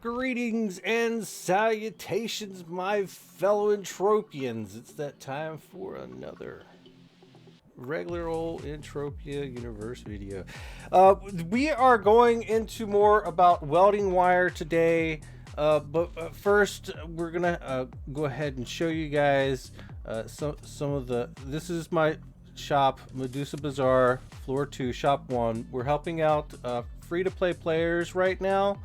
Greetings and salutations, my fellow Entropians. It's that time for another regular old Entropia Universe video. We are going into more about welding wire today, but first we're gonna go ahead and show you guys some of the. This is my shop, Medusa Bazaar, floor 2, shop 1. We're helping out free-to-play players right now.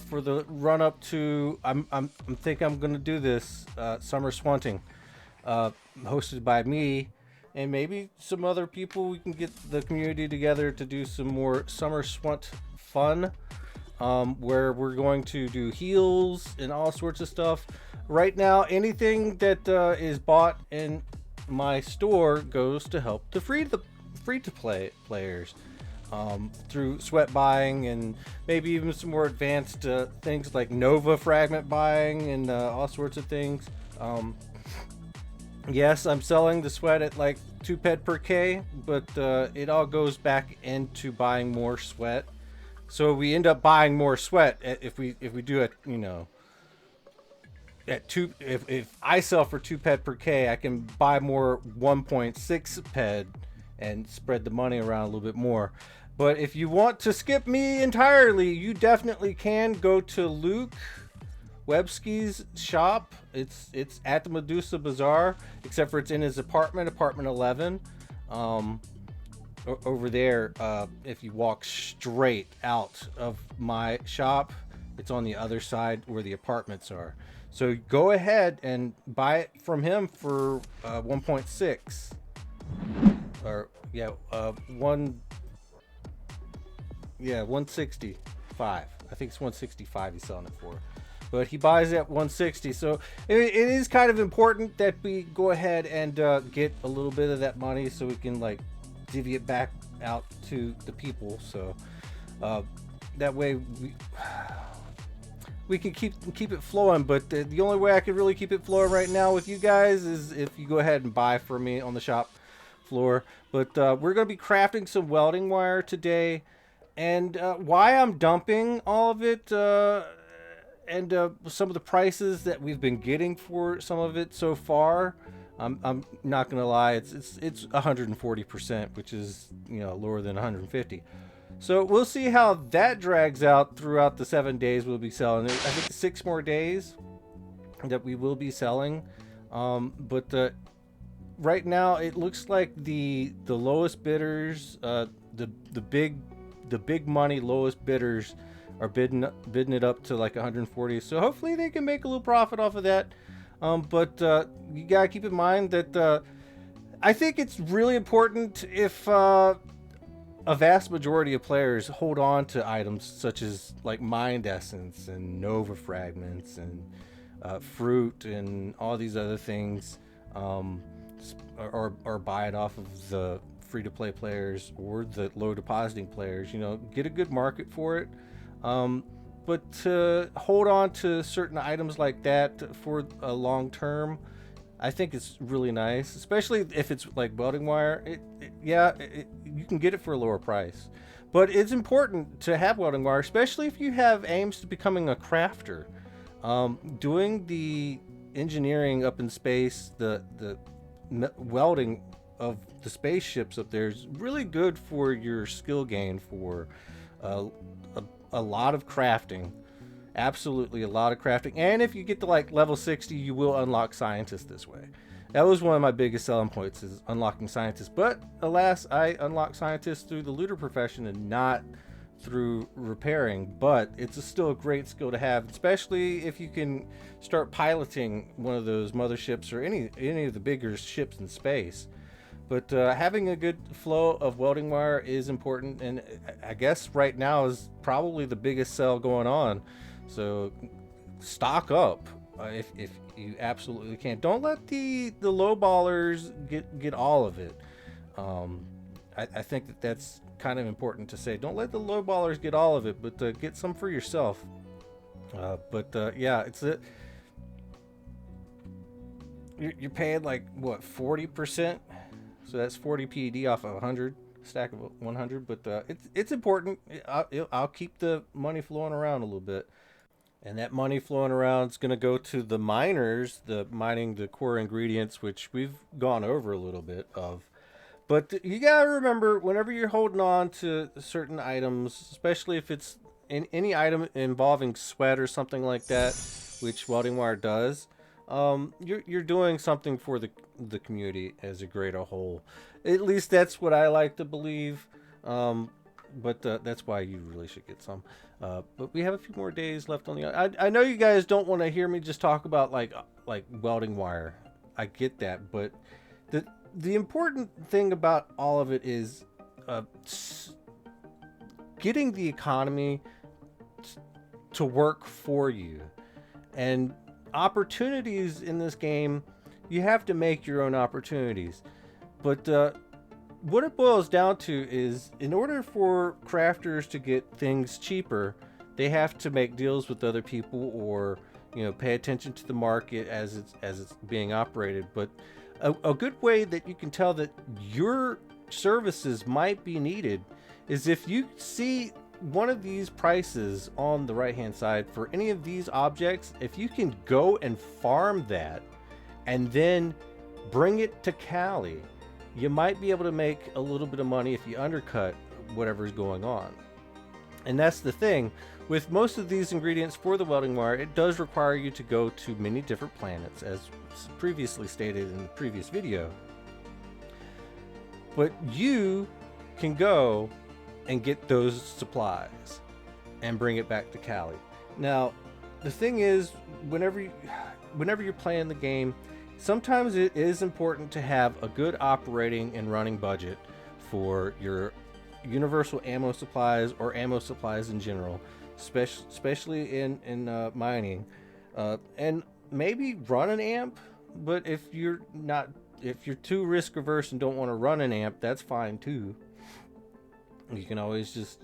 For the run up to, I'm think I'm gonna do this Summer Swanting, hosted by me, and maybe some other people. We can get the community together to do some more Summer Swant fun, where we're going to do heals and all sorts of stuff. Right now, anything that is bought in my store goes to help the free to play players. Through sweat buying and maybe even some more advanced things like Nova fragment buying and all sorts of things. Yes, I'm selling the sweat at like 2 ped per K, but it all goes back into buying more sweat. So we end up buying more sweat if we do it, you know, at two. If I sell for 2 ped per K, I can buy more 1.6 ped and spread the money around a little bit more. But if you want to skip me entirely, you definitely can go to Luke Webski's shop. It's at the Medusa Bazaar, except for it's in his apartment 11. Over there, if you walk straight out of my shop, it's on the other side where the apartments are. So go ahead and buy it from him for 1.6. Or yeah, 165. I think it's 165 he's selling it for, but he buys it at 160. So it is kind of important that we go ahead and get a little bit of that money so we can like divvy it back out to the people. So that way we can keep it flowing. But the only way I can really keep it flowing right now with you guys is if you go ahead and buy from me on the shop floor. But we're going to be crafting some welding wire today, and why I'm dumping all of it and some of the prices that we've been getting for some of it so far. I'm not gonna lie, it's 140%, which is, you know, lower than 150. So we'll see how that drags out throughout the 7 days we'll be selling. I think 6 more days that we will be selling, but right now it looks like the lowest bidders, the big money lowest bidders are bidding it up to like 140. So hopefully they can make a little profit off of that. But you gotta keep in mind that I think it's really important if a vast majority of players hold on to items such as like mind essence and nova fragments and fruit and all these other things, or buy it off of the free-to-play players or the low depositing players. You know, get a good market for it. But to hold on to certain items like that for a long term, I think it's really nice, especially if it's like welding wire. You can get it for a lower price, but it's important to have welding wire, especially if you have aims to becoming a crafter. Doing the engineering up in space, the welding of the spaceships up there is really good for your skill gain for a lot of crafting. Absolutely a lot of crafting. And if you get to like level 60, you will unlock scientists this way. That was one of my biggest selling points, is unlocking scientists. But alas, I unlocked scientists through the looter profession and not through repairing. But it's still a great skill to have, especially if you can start piloting one of those motherships or any of the bigger ships in space. But having a good flow of welding wire is important, and I guess right now is probably the biggest sell going on. So stock up if you absolutely can. Don't let the lowballers get all of it. I think that's kind of important to say. Don't let the lowballers get all of it, but get some for yourself. Yeah, it's it. You're paying like what, 40%? So that's 40 PED off of 100 stack of 100. But it's important. I'll keep the money flowing around a little bit. And that money flowing around is going to go to the miners, the mining the core ingredients, which we've gone over a little bit of. But you gotta remember, whenever you're holding on to certain items, especially if it's in any item involving sweat or something like that, which welding wire does, you're doing something for the community as a greater whole. At least that's what I like to believe. But that's why you really should get some. But we have a few more days left on the. I know you guys don't want to hear me just talk about like welding wire. I get that, but the important thing about all of it is getting the economy to work for you, and opportunities in this game. You have to make your own opportunities, but what it boils down to is, in order for crafters to get things cheaper, they have to make deals with other people, or pay attention to the market as it's being operated. But a good way that you can tell that your services might be needed is if you see one of these prices on the right hand side for any of these objects. If you can go and farm that and then bring it to Cali, you might be able to make a little bit of money if you undercut whatever's going on. And that's the thing with most of these ingredients for the welding wire. It does require you to go to many different planets, as previously stated in the previous video, but you can go and get those supplies and bring it back to Cali. Now the thing is, whenever you're playing the game, sometimes it is important to have a good operating and running budget for your universal ammo supplies, or ammo supplies in general, especially in mining, and maybe run an amp. But if you're too risk averse and don't want to run an amp, that's fine too. You can always just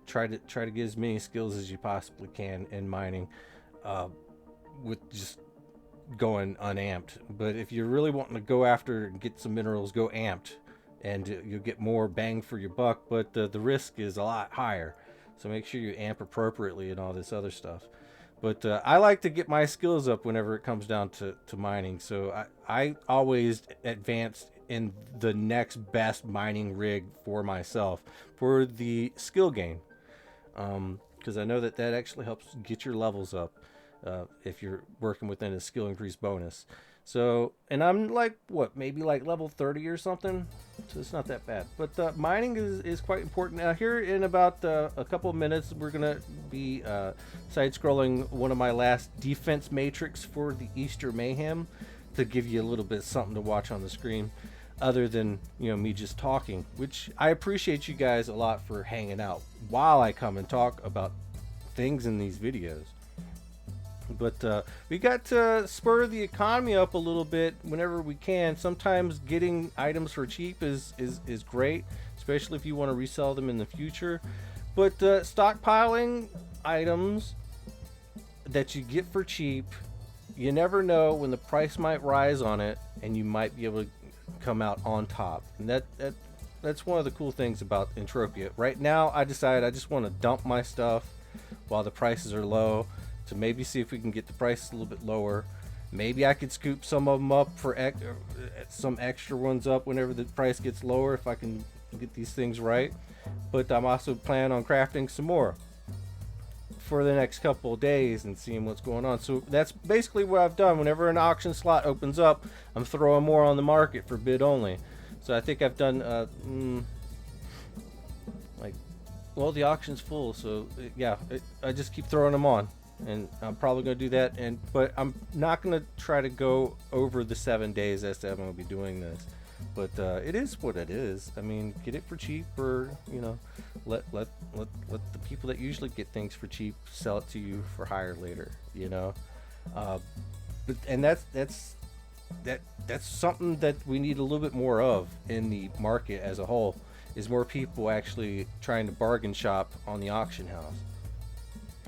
try to get as many skills as you possibly can in mining, with just going unamped. But if you're really wanting to go after and get some minerals, go amped, and you'll get more bang for your buck. But the risk is a lot higher, so make sure you amp appropriately and all this other stuff. But I like to get my skills up whenever it comes down to mining, so I always advance in the next best mining rig for myself for the skill gain, because I know that actually helps get your levels up if you're working within a skill increase bonus. So, and I'm maybe level 30 or something, so it's not that bad. But mining is quite important. Now here in about a couple of minutes, we're gonna be side-scrolling one of my last defense matrix for the Easter Mayhem, to give you a little bit something to watch on the screen, other than me just talking, which I appreciate you guys a lot for hanging out while I come and talk about things in these videos. But we got to spur the economy up a little bit whenever we can. Sometimes getting items for cheap is great, especially if you want to resell them in the future. But stockpiling items that you get for cheap, you never know when the price might rise on it, and you might be able to come out on top. And that's one of the cool things about Entropia. Right now, I decided I just want to dump my stuff while the prices are low, to maybe see if we can get the prices a little bit lower. Maybe I could scoop some of them up for some extra ones up whenever the price gets lower, if I can get these things right. But I'm also planning on crafting some more for the next couple of days and seeing what's going on. So that's basically what I've done. Whenever an auction slot opens up, I'm throwing more on the market for bid only. So I think I've done well, the auction's full, so yeah, I just keep throwing them on. And I'm probably going to do that, but I'm not going to try to go over the 7 days as to I'm going to be doing this. But it is what it is. I mean, get it for cheap, or let the people that usually get things for cheap sell it to you for higher later. But that's something that we need a little bit more of in the market as a whole, is more people actually trying to bargain shop on the auction house.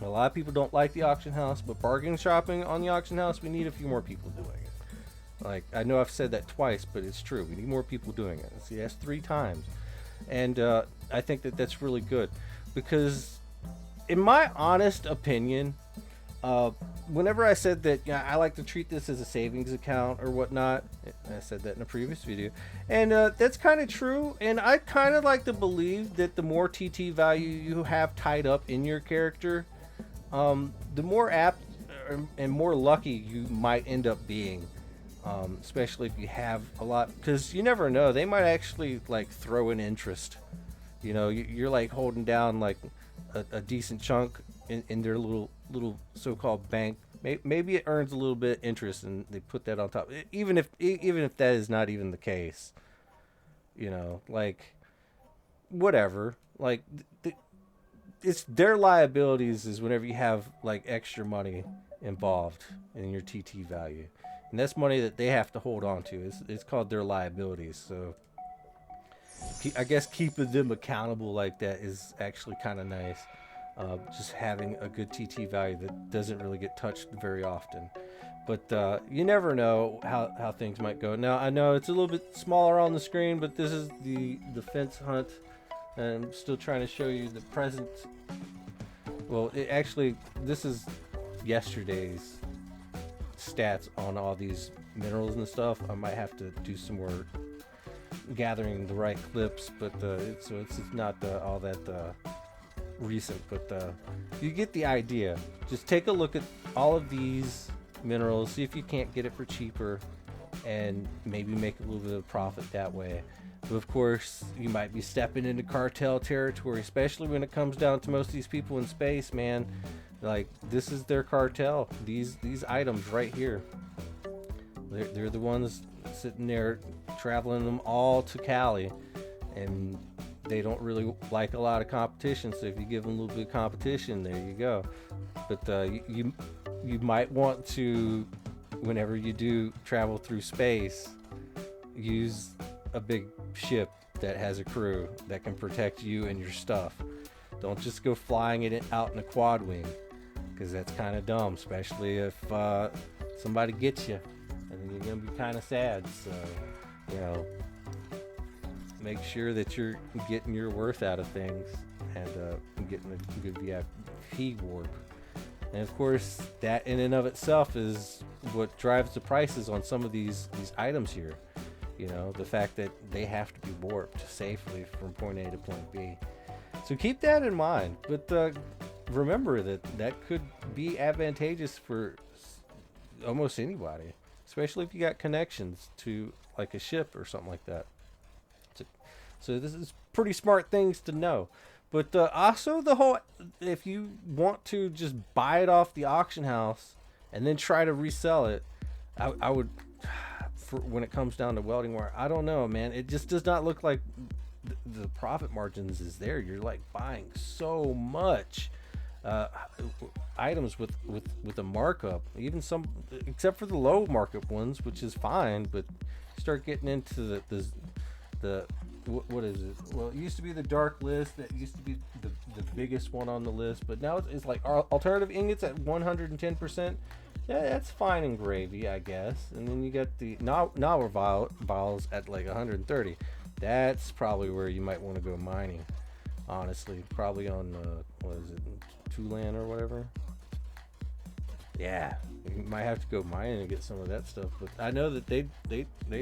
A lot of people don't like the auction house, but bargain shopping on the auction house, we need a few more people doing it. I know I've said that twice, but it's true. We need more people doing it. See, that's 3 times. And I think that's really good, because in my honest opinion, Whenever I said that, yeah, I like to treat this as a savings account or whatnot, I said that in a previous video, and that's kind of true. And I kind of like to believe that the more TT value you have tied up in your character, the more apt and more lucky you might end up being. Especially if you have a lot, because you never know, they might actually like throw in interest. You know, you're like holding down like a decent chunk in their little so-called bank. Maybe it earns a little bit of interest, and they put that on top. Even if that is not even the case, you know, like whatever. Like it's their liabilities is whenever you have like extra money involved in your TT value, and that's money that they have to hold on to. It's called their liabilities. So I guess keeping them accountable like that is actually kind of nice. Just having a good TT value that doesn't really get touched very often. But you never know how things might go. Now, I know it's a little bit smaller on the screen, but this is the fence hunt. And I'm still trying to show you the present. Well, this is yesterday's stats on all these minerals and stuff. I might have to do some more gathering the right clips, but it's not all that recent, but you get the idea. Just take a look at all of these minerals, see if you can't get it for cheaper, and maybe make a little bit of profit that way. But of course, you might be stepping into cartel territory, especially when it comes down to most of these people in space, man. Like, this is their cartel. These items right here, they're the ones sitting there traveling them all to Cali, and they don't really like a lot of competition. So if you give them a little bit of competition, there you go. But you might want to, whenever you do travel through space, use a big ship that has a crew that can protect you and your stuff. Don't just go flying it out in a quad wing, because that's kind of dumb, especially if somebody gets you, and then you're gonna be kind of sad. So, you know, make sure that you're getting your worth out of things, and getting a good VIP warp. And of course, that in and of itself is what drives the prices on some of these items here. You know, the fact that they have to be warped safely from point A to point B. So keep that in mind. But remember that could be advantageous for almost anybody, especially if you got connections to like a ship or something like that. So this is pretty smart things to know. But also the whole, if you want to just buy it off the auction house and then try to resell it, I would, for when it comes down to welding wire, I don't know, man. It just does not look like the profit margins is there. You're like buying so much items with a markup, even some, except for the low markup ones, which is fine. But start getting into the what is it? Well, it used to be the dark list. That used to be the biggest one on the list, but now it's like alternative ingots at 110%. Yeah, that's fine and gravy, I guess. And then you got the novel vials at like 130. That's probably where you might want to go mining. Honestly, probably on what is it, Tulan or whatever. Yeah, you might have to go mining and get some of that stuff. But I know that they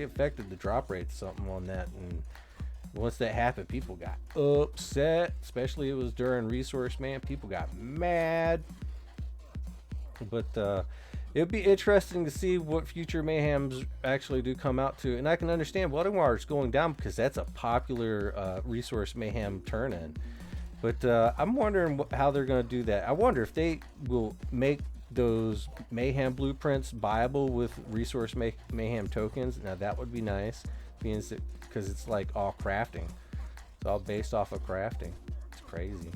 affected the drop rate something on that, and once that happened, people got upset. Especially it was during Resource Man. People got mad. But it'd be interesting to see what future mayhems actually do come out to. And I can understand Welding Wire is going down because that's a popular Resource Mayhem turn-in. But I'm wondering how they're going to do that. I wonder if they will make those Mayhem blueprints buyable with Resource Mayhem tokens. Now that would be nice, because it's like all crafting. It's all based off of crafting. It's crazy.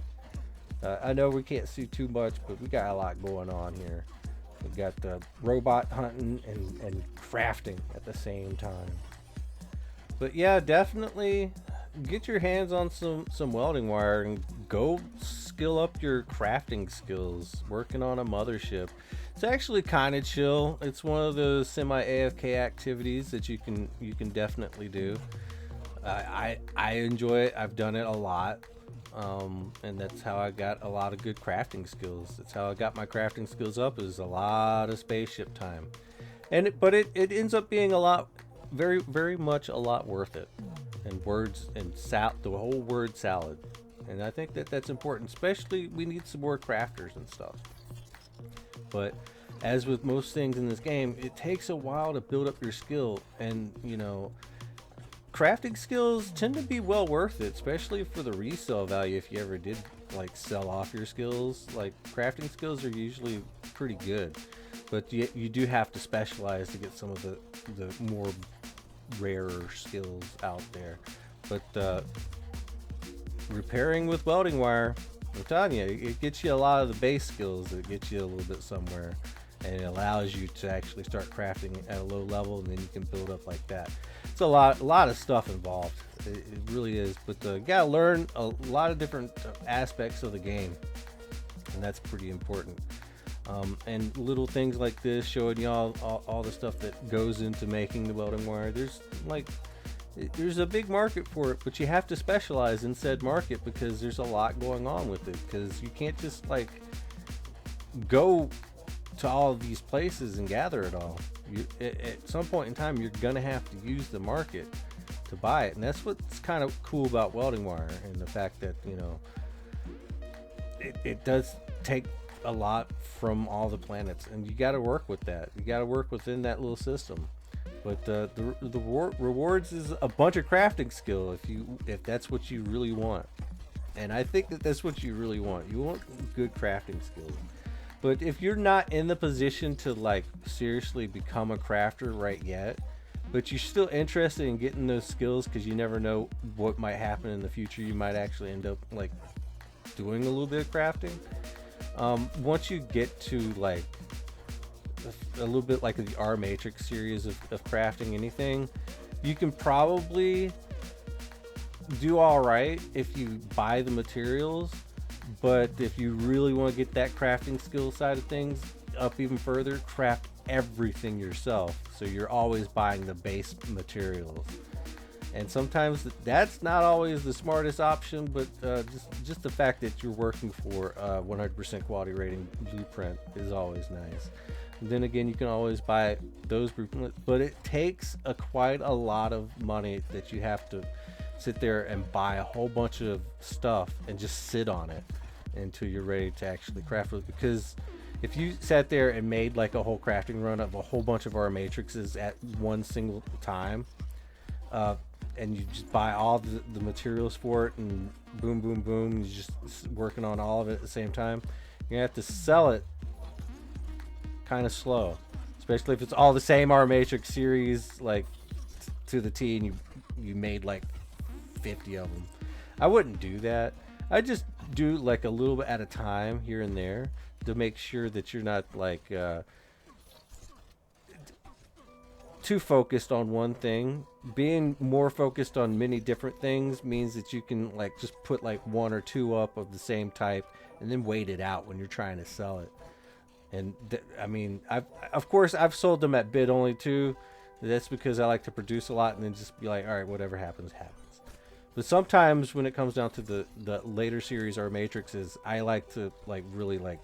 I know we can't see too much, but we got a lot going on here. We got robot hunting and crafting at the same time. But yeah, definitely get your hands on some welding wire and go skill up your crafting skills working on a mothership. It's actually kind of chill. It's one of those semi AFK activities that you can definitely do. I enjoy it. I've done it a lot. and that's how I got a lot of good crafting skills. That's how I got my crafting skills up, is a lot of spaceship time. But it ends up being a lot, very, very much a lot worth it. And words and the whole word salad. And I think that that's important, especially we need some more crafters and stuff. But as with most things in this game, it takes a while to build up your skill, and crafting skills tend to be well worth it, especially for the resale value. If you ever did like sell off your skills, like crafting skills are usually pretty good, but you do have to specialize to get some of the more rarer skills out there. But repairing with welding wire, I'm telling you, it gets you a lot of the base skills. It gets you a little bit somewhere, and it allows you to actually start crafting at a low level, and then you can build up like that. It's a lot of stuff involved. It really is. But you gotta learn a lot of different aspects of the game, and that's pretty important. And little things like this, showing you all the stuff that goes into making the welding wire. There's a big market for it, but you have to specialize in said market, because there's a lot going on with it. Because you can't just like go to all of these places and gather it all. At some point in time, you're gonna have to use the market to buy it, and that's what's kind of cool about welding wire, and the fact that it does take a lot from all the planets, and you got to work with that. You got to work within that little system. But the rewards is a bunch of crafting skill, if that's what you really want. And I think that that's what you really want. You want good crafting skills. But if you're not in the position to like seriously become a crafter right yet, but you're still interested in getting those skills, because you never know what might happen in the future, you might actually end up like doing a little bit of crafting. Once you get to like a little bit like the R Matrix series of crafting anything, you can probably do all right if you buy the materials. But if you really want to get that crafting skill side of things up even further, craft everything yourself, so you're always buying the base materials. And sometimes that's not always the smartest option, but just the fact that you're working for 100% quality rating blueprint is always nice. And then again, you can always buy those blueprints, but it takes quite a lot of money that you have to sit there and buy a whole bunch of stuff and just sit on it until you're ready to actually craft it. Because if you sat there and made like a whole crafting run of a whole bunch of our matrices at one single time, and you just buy all the materials for it, and boom, boom, boom, you're just working on all of it at the same time, you're gonna have to sell it kind of slow, especially if it's all the same R Matrix series, like to the T, and you made like 50 of them. I wouldn't do that. I just do like a little bit at a time here and there to make sure that you're not like too focused on one thing. Being more focused on many different things means that you can like just put like one or two up of the same type and then wait it out when you're trying to sell it. And I mean, I've sold them at bid only too. That's because I like to produce a lot and then just be like, all right, whatever happens, happens. But sometimes when it comes down to the later series or matrices, I like to like really like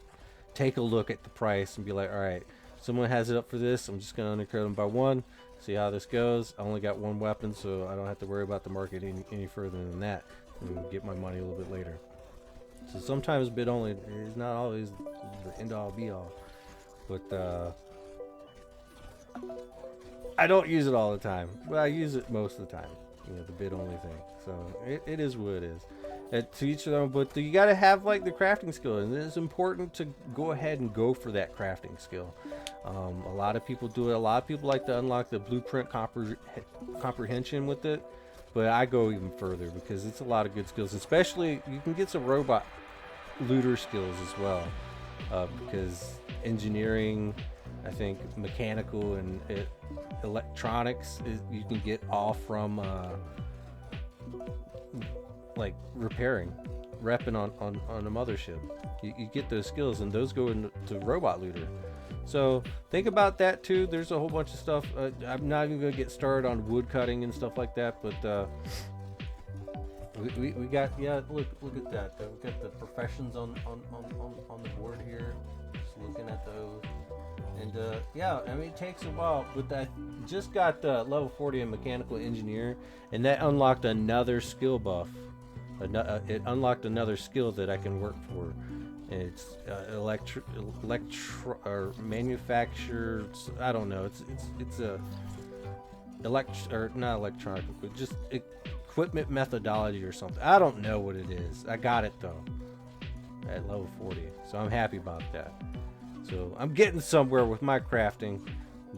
take a look at the price and be like, all right, someone has it up for this, I'm just gonna undercut them by one, see how this goes. I only got one weapon, so I don't have to worry about the market any further than that, and get my money a little bit later. So sometimes bid only is not always the end all be all, but I don't use it all the time, but I use it most of the time, the bid only thing. So it is what it is. To each their own, but you got to have like the crafting skill, and it's important to go ahead and go for that crafting skill. A lot of people do it. A lot of people like to unlock the blueprint comprehension with it, but I go even further because it's a lot of good skills. Especially you can get some robot looter skills as well, because engineering, I think mechanical and electronics you can get all from like repping on a mothership. You get those skills, and those go into robot looter. So think about that too. There's a whole bunch of stuff. I'm not even gonna get started on wood cutting and stuff like that, but We got, yeah, look at that. We got the professions on the board here. Just looking at those. And yeah, I mean, it takes a while, but I just got level 40 in mechanical engineer, and that unlocked another skill buff. It unlocked another skill that I can work for. And it's or manufactured. I don't know. It's a or not electronic, but just equipment methodology or something. I don't know what it is. I got it though at level 40, so I'm happy about that. So I'm getting somewhere with my crafting,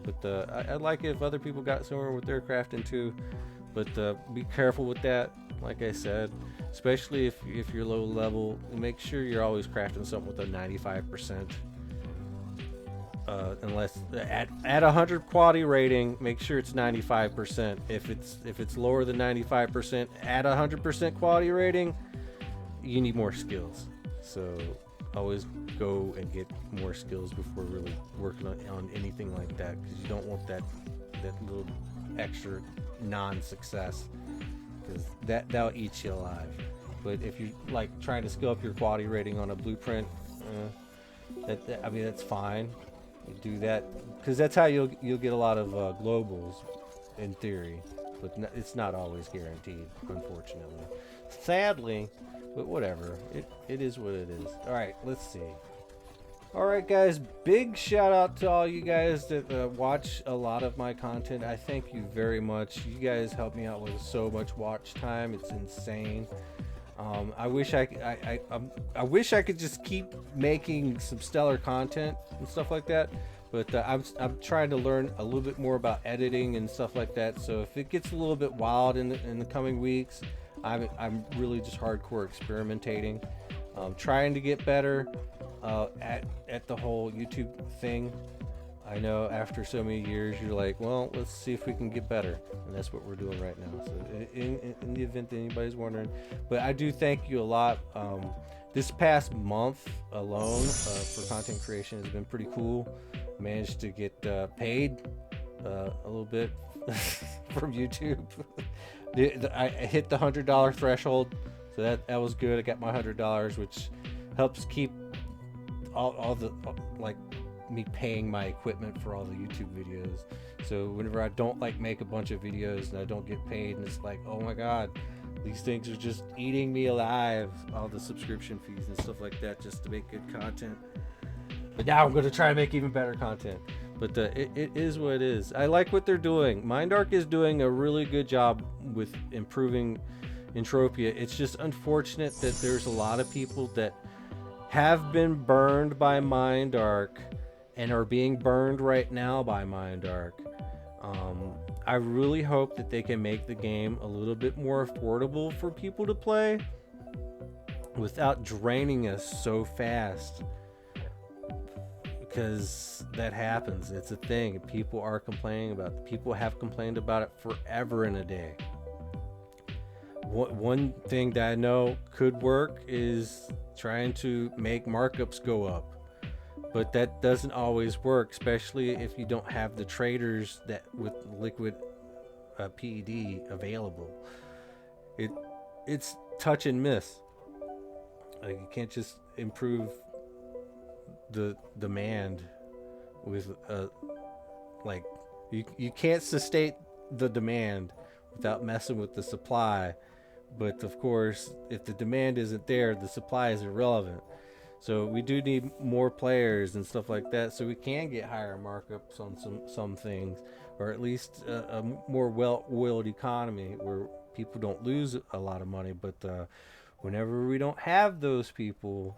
but I'd like it if other people got somewhere with their crafting too. But be careful with that, like I said, especially if you're low level. Make sure you're always crafting something with a 95%. Unless at 100 quality rating, make sure it's 95%. If it's lower than 95% at 100% quality rating, you need more skills. So always go and get more skills before really working on anything like that, because you don't want that little extra non-success, because that'll eat you alive. But if you like trying to skill up your quality rating on a blueprint, I mean, that's fine. You do that because that's how you'll get a lot of globals in theory, but it's not always guaranteed, unfortunately, sadly. But whatever, it is what it is. All right, let's see. All right, guys, big shout out to all you guys that watch a lot of my content. I thank you very much. You guys help me out with so much watch time. It's insane. I wish I wish I could just keep making some stellar content and stuff like that. But I'm trying to learn a little bit more about editing and stuff like that. So if it gets a little bit wild in the coming weeks, I'm really just hardcore experimenting, trying to get better at the whole YouTube thing. I know after so many years, you're like, well, let's see if we can get better, and that's what we're doing right now. So in the event that anybody's wondering, but I do thank you a lot. This past month alone for content creation has been pretty cool. Managed to get paid a little bit from YouTube. I hit the $100 threshold, so that was good. I got my $100, which helps keep all the like me paying my equipment for all the YouTube videos. So whenever I don't like make a bunch of videos and I don't get paid, and it's like, oh my god, these things are just eating me alive, all the subscription fees and stuff like that just to make good content. But now I'm going to try and make even better content. But it is what it is. I like what they're doing. MindArc is doing a really good job with improving Entropia. It's just unfortunate that there's a lot of people that have been burned by MindArc and are being burned right now by MindArc. I really hope that they can make the game a little bit more affordable for people to play without draining us so fast. Because that happens. It's a thing. People are complaining about it. People have complained about it forever and a day. One thing that I know could work is trying to make markups go up. But that doesn't always work, especially if you don't have the traders that with liquid PED available. It's touch and miss. Like, you can't just improve the demand with like you can't sustain the demand without messing with the supply. But of course, if the demand isn't there, the supply is irrelevant. So we do need more players and stuff like that, so we can get higher markups on some things, or at least a more well-oiled economy where people don't lose a lot of money. But whenever we don't have those people,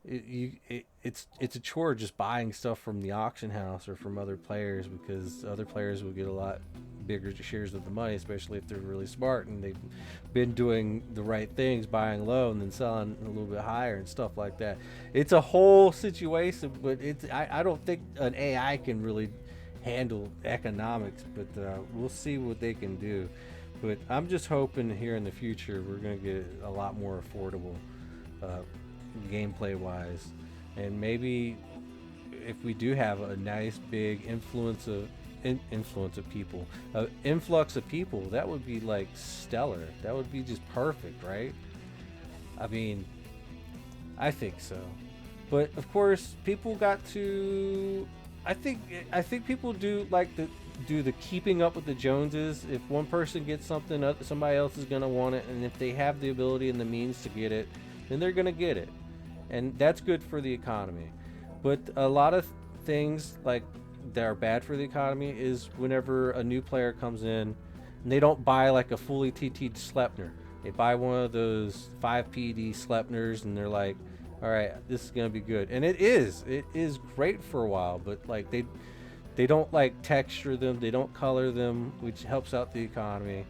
it's a chore just buying stuff from the auction house or from other players, because other players will get a lot bigger shares of the money, especially if they're really smart and they've been doing the right things, buying low and then selling a little bit higher and stuff like that. It's a whole situation, but I don't think an AI can really handle economics, but we'll see what they can do. But I'm just hoping here in the future we're going to get a lot more affordable gameplay wise, and maybe if we do have a nice big influence of influence of people, influx of people, that would be like stellar. That would be just perfect, right? I mean, I think so. But of course, people got to. I think people do like the do the keeping up with the Joneses. If one person gets something, somebody else is gonna want it, and if they have the ability and the means to get it, then they're gonna get it, and that's good for the economy. But a lot of things like that are bad for the economy is whenever a new player comes in and they don't buy like a fully TT'd Sleipnir. They buy one of those 5 PD Sleipnirs and they're like, all right, this is gonna be good, and it is great for a while, but like they don't like texture them, they don't color them, which helps out the economy.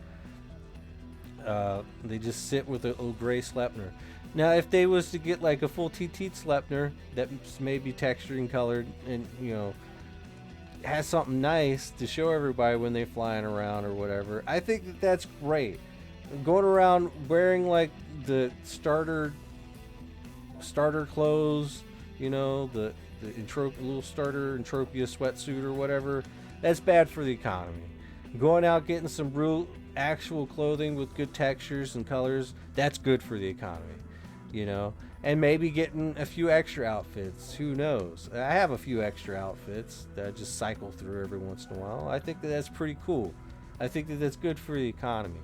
They just sit with a little gray Sleipnir. Now if they was to get like a full TT Sleipnir that's maybe textured and colored and has something nice to show everybody when they're flying around or whatever, I think that's great. Going around wearing like the starter clothes, the little starter Entropia sweatsuit or whatever, that's bad for the economy. Going out getting some real actual clothing with good textures and colors, that's good for the economy, and maybe getting a few extra outfits. Who knows? I have a few extra outfits that I just cycle through every once in a while. I think that's pretty cool. I think that's good for the economy.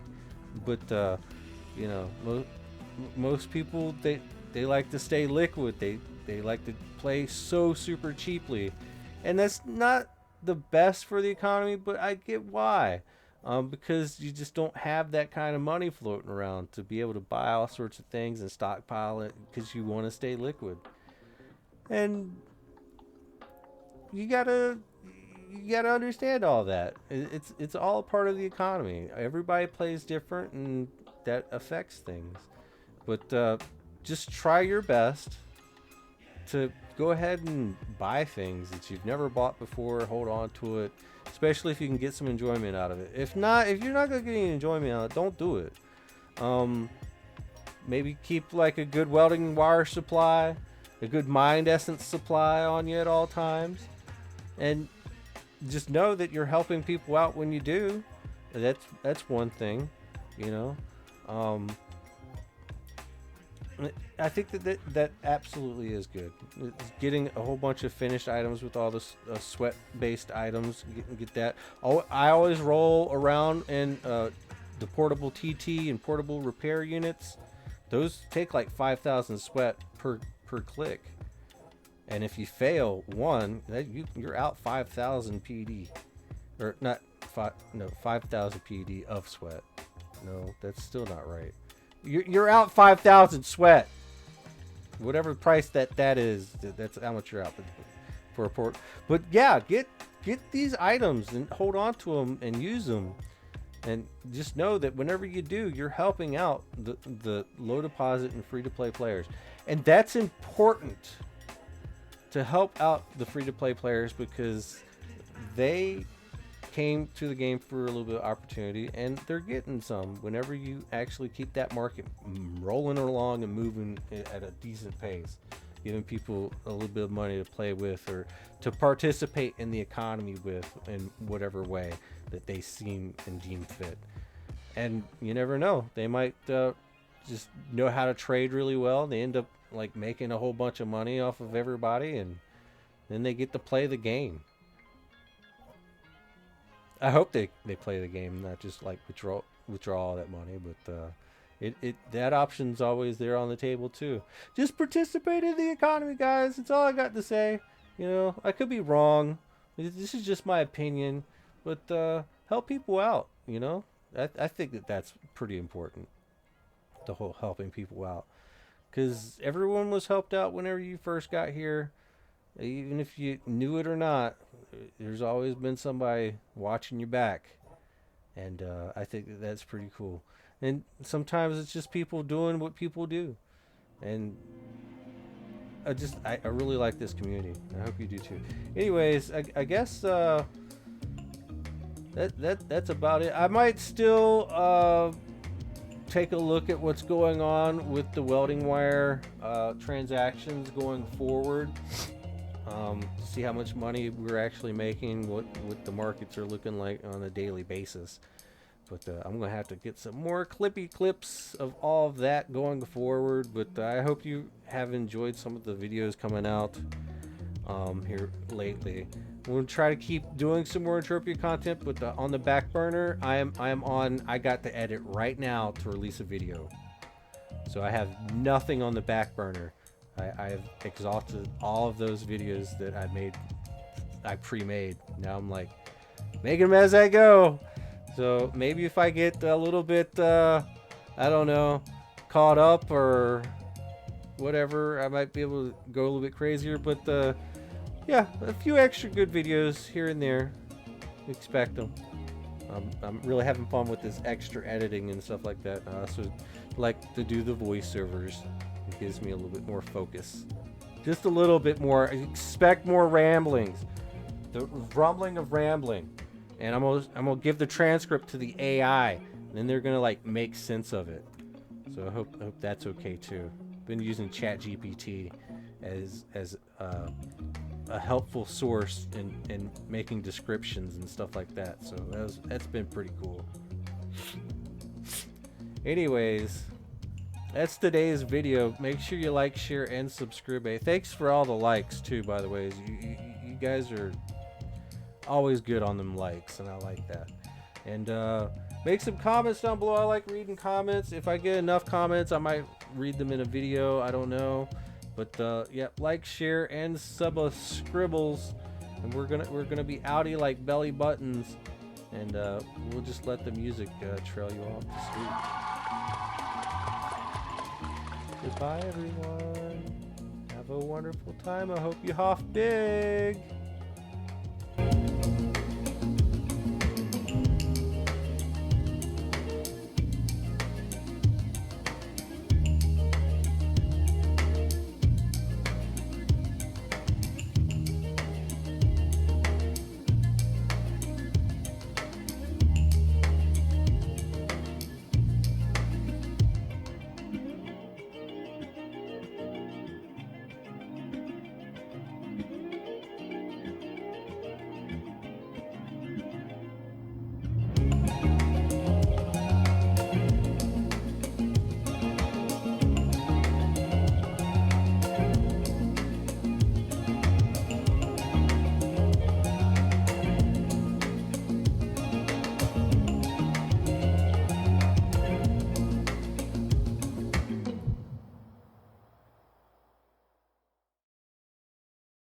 But most people, they like to stay liquid. They like to play so super cheaply, and that's not the best for the economy, but I get why. Because you just don't have that kind of money floating around to be able to buy all sorts of things and stockpile it because you want to stay liquid. And you gotta understand all that. It's all part of the economy. Everybody plays different, and that affects things. But just try your best to go ahead and buy things that you've never bought before. Hold on to it, especially if you can get some enjoyment out of it. If you're not gonna get any enjoyment out of it, don't do it. Maybe keep like a good welding wire supply, a good mind essence supply on you at all times, and just know that you're helping people out when you do. That's one thing, I think that absolutely is good. It's getting a whole bunch of finished items with all the sweat-based items. Get that. I always roll around in the portable TT and portable repair units. Those take like 5,000 sweat per click. And if you fail one, you're out 5,000 PD. Or not 5,000 PD of sweat. No, that's still not right. You're out 5,000 sweat. Whatever price that is, that's how much you're out for a port. But yeah, get these items and hold on to them and use them. And just know that whenever you do, you're helping out the low deposit and free to play players. And that's important to help out the free to play players because they came to the game for a little bit of opportunity, and they're getting some whenever you actually keep that market rolling along and moving at a decent pace, giving people a little bit of money to play with or to participate in the economy with in whatever way that they seem and deem fit. And you never know, they might just know how to trade really well. They end up like making a whole bunch of money off of everybody, and then they get to play the game. I hope they play the game, not just like withdraw all that money, but that option's always there on the table too. Just participate in the economy, guys. That's all I got to say. I could be wrong. This is just my opinion, but help people out. I think that's pretty important. The whole helping people out, because everyone was helped out whenever you first got here. Even if you knew it or not, there's always been somebody watching your back. And I think that's pretty cool. And sometimes it's just people doing what people do. And I really like this community. I hope you do too. Anyways, I guess that's about it. I might still take a look at what's going on with the welding wire transactions going forward. to see how much money we're actually making, what the markets are looking like on a daily basis. But I'm going to have to get some more clippy clips of all of that going forward. But I hope you have enjoyed some of the videos coming out here lately. I'm going to try to keep doing some more Entropia content, but on the back burner, I got to edit right now to release a video. So I have nothing on the back burner. I've exhausted all of those videos that I pre-made. Now I'm like, making them as I go. So maybe if I get a little bit, I don't know, caught up or whatever, I might be able to go a little bit crazier. But yeah, a few extra good videos here and there. Expect them. I'm really having fun with this extra editing and stuff like that. I also like to do the voiceovers. It gives me a little bit more focus. Just a little bit more. Expect more ramblings. The rumbling of rambling. And I'm gonna give the transcript to the AI, and then they're gonna like make sense of it. So I hope that's okay too. Been using ChatGPT as a helpful source in making descriptions and stuff like that. So that's been pretty cool. Anyways, that's today's video. Make sure you like, share, and subscribe. Hey, thanks for all the likes too, by the way. You guys are always good on them likes, and I like that. And make some comments down below. I like reading comments. If I get enough comments, I might read them in a video. I don't know. But yeah, like, share, and scribbles. And we're gonna be outy like belly buttons, and we'll just let the music trail you off to sleep. Goodbye, everyone. Have a wonderful time. I hope you hoff big.